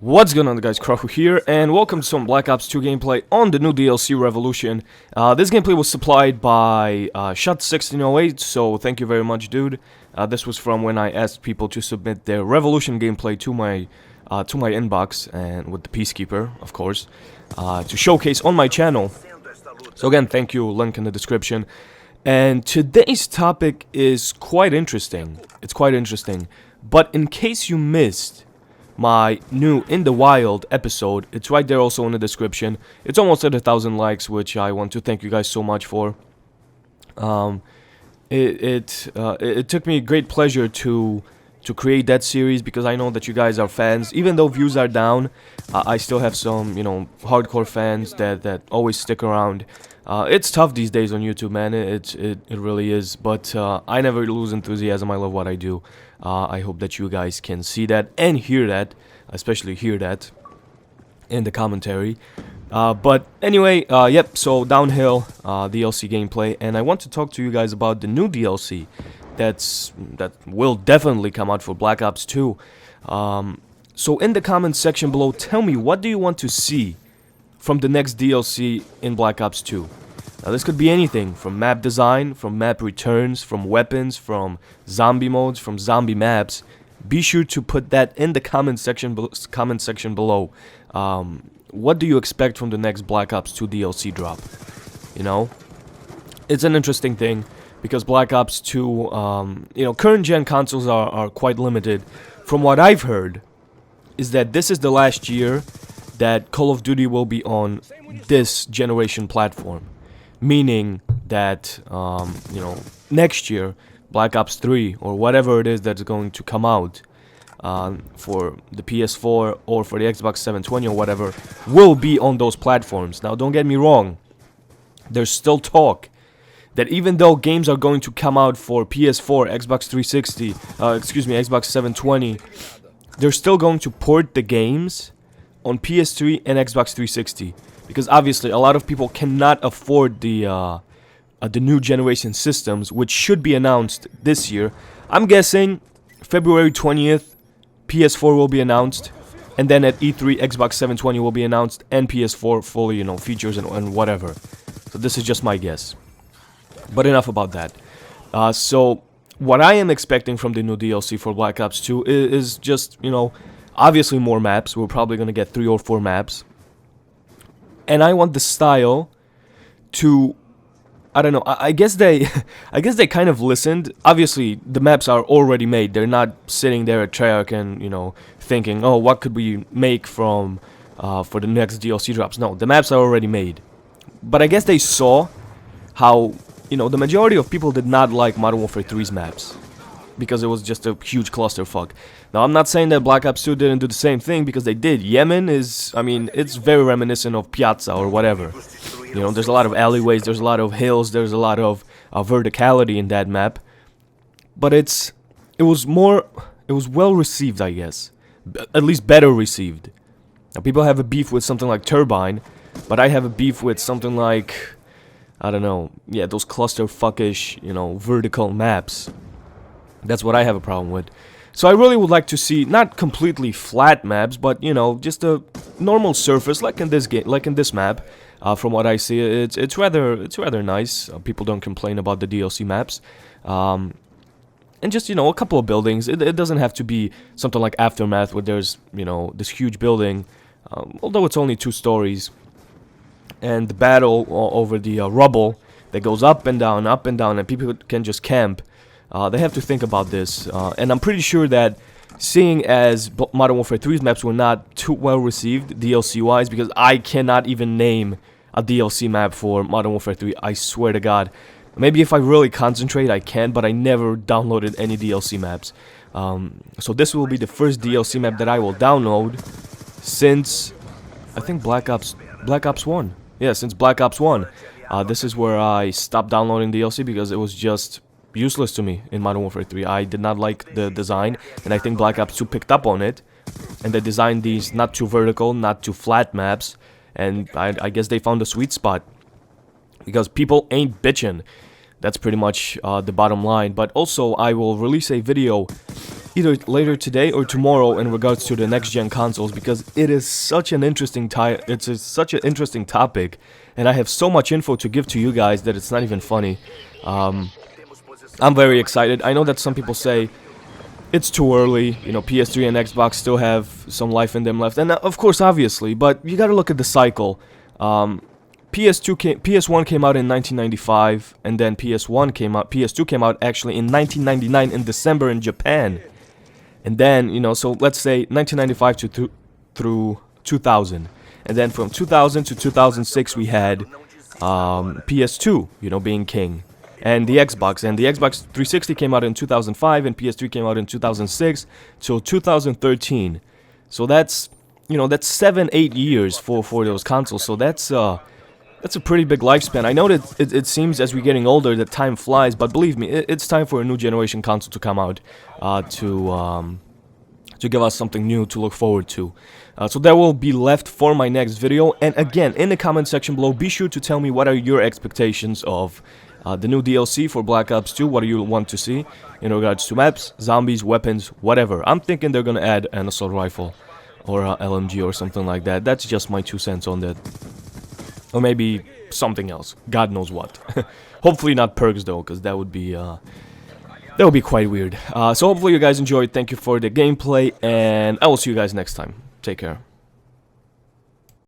What's going on, guys? Krahu here, and welcome to some Black Ops 2 gameplay on the new DLC Revolution. This gameplay was supplied by Shot1608, so thank you very much, dude. This was from when I asked people to submit their Revolution gameplay to my inbox, and with the Peacekeeper, of course, to showcase on my channel. So again, thank you, link in the description. And today's topic is quite interesting. It's quite interesting, but in case you missed my new In the Wild episode, it's right there also in the description. It's almost at 1,000 likes, which I want to thank you guys so much for. It took me great pleasure to create that series, because I know that you guys are fans. Even though views are down, I still have some, hardcore fans that always stick around. It's tough these days on YouTube, man. It really is. But I never lose enthusiasm. I love what I do. I hope that you guys can see that and hear that, especially hear that in the commentary. But anyway, yep. So Downhill DLC gameplay, and I want to talk to you guys about the new DLC that will definitely come out for Black Ops 2. So in the comment section below, tell me, what do you want to see from the next DLC in Black Ops 2? Now, this could be anything from map design, from map returns, from weapons, from zombie modes, from zombie maps. Be sure to put that in the comment section below. What do you expect from the next Black Ops 2 DLC drop? It's an interesting thing, because Black Ops 2, current gen consoles are quite limited. From what I've heard, is that this is the last year that Call of Duty will be on this generation platform. Meaning that, next year, Black Ops 3, or whatever it is that's going to come out for the PS4 or for the Xbox 720 or whatever, will be on those platforms. Now, don't get me wrong. There's still talk that even though games are going to come out for PS4, Xbox 360, Xbox 720, they're still going to port the games on PS3 and Xbox 360, because obviously a lot of people cannot afford the new generation systems, which should be announced this year. I'm guessing February 20th, PS4 will be announced, and then at E3, Xbox 720 will be announced, and PS4 fully, features and whatever. So this is just my guess. But enough about that. So what I am expecting from the new DLC for Black Ops 2 is just, obviously more maps. We're probably going to get 3 or 4 maps. And I want the style to, I don't know, I guess they kind of listened. Obviously, the maps are already made. They're not sitting there at Treyarch and, thinking, oh, what could we make from, for the next DLC drops. No, the maps are already made. But I guess they saw how, the majority of people did not like Modern Warfare 3's maps, because it was just a huge clusterfuck. Now, I'm not saying that Black Ops 2 didn't do the same thing, because they did. Yemen is, it's very reminiscent of Piazza or whatever. There's a lot of alleyways, there's a lot of hills, there's a lot of verticality in that map. But it was well received, I guess. At least better received. Now, people have a beef with something like Turbine, but I have a beef with something like, I don't know, yeah, those clusterfuckish, vertical maps. That's what I have a problem with. So I really would like to see not completely flat maps, but just a normal surface, like in this game, like in this map. From what I see, it's rather nice. People don't complain about the DLC maps, and just a couple of buildings. It doesn't have to be something like Aftermath, where there's this huge building, although it's only 2 stories, and the battle over the rubble that goes up and down, and people can just camp. They have to think about this, and I'm pretty sure that, seeing as Modern Warfare 3's maps were not too well received DLC-wise, because I cannot even name a DLC map for Modern Warfare 3, I swear to God. Maybe if I really concentrate, I can, but I never downloaded any DLC maps. So this will be the first DLC map that I will download since, I think, Black Ops 1. Yeah, since Black Ops 1. This is where I stopped downloading DLC, because it was just useless to me in Modern Warfare 3. I did not like the design, and I think Black Ops 2 picked up on it, and they designed these not too vertical, not too flat maps, and I guess they found a sweet spot, because people ain't bitching. That's pretty much the bottom line. But also, I will release a video either later today or tomorrow in regards to the next gen consoles, because it is such an interesting such an interesting topic, and I have so much info to give to you guys that it's not even funny. I'm very excited. I know that some people say it's too early, you know, PS3 and Xbox still have some life in them left, and of course, obviously, but you gotta look at the cycle. PS1 came out in 1995, and then PS2 came out actually in 1999 in December in Japan. And then, you know, so let's say 1995 through 2000. And then from 2000 to 2006 we had PS2, you know, being king. And the Xbox 360 came out in 2005, and PS3 came out in 2006 till 2013. So that's, you know, that's 7-8 years for those consoles. So that's a pretty big lifespan. I know that it seems as we're getting older that time flies, but believe me, it's time for a new generation console to come out to give us something new to look forward to. So that will be left for my next video. And again, in the comment section below, be sure to tell me what are your expectations of the new DLC for Black Ops 2. What do you want to see in regards to maps, zombies, weapons, whatever. I'm thinking they're gonna add an assault rifle or a LMG or something like that. That's just my 2 cents on that. Or maybe something else. God knows what. Hopefully not perks though, because that would be quite weird. So hopefully you guys enjoyed. Thank you for the gameplay, and I will see you guys next time. Take care.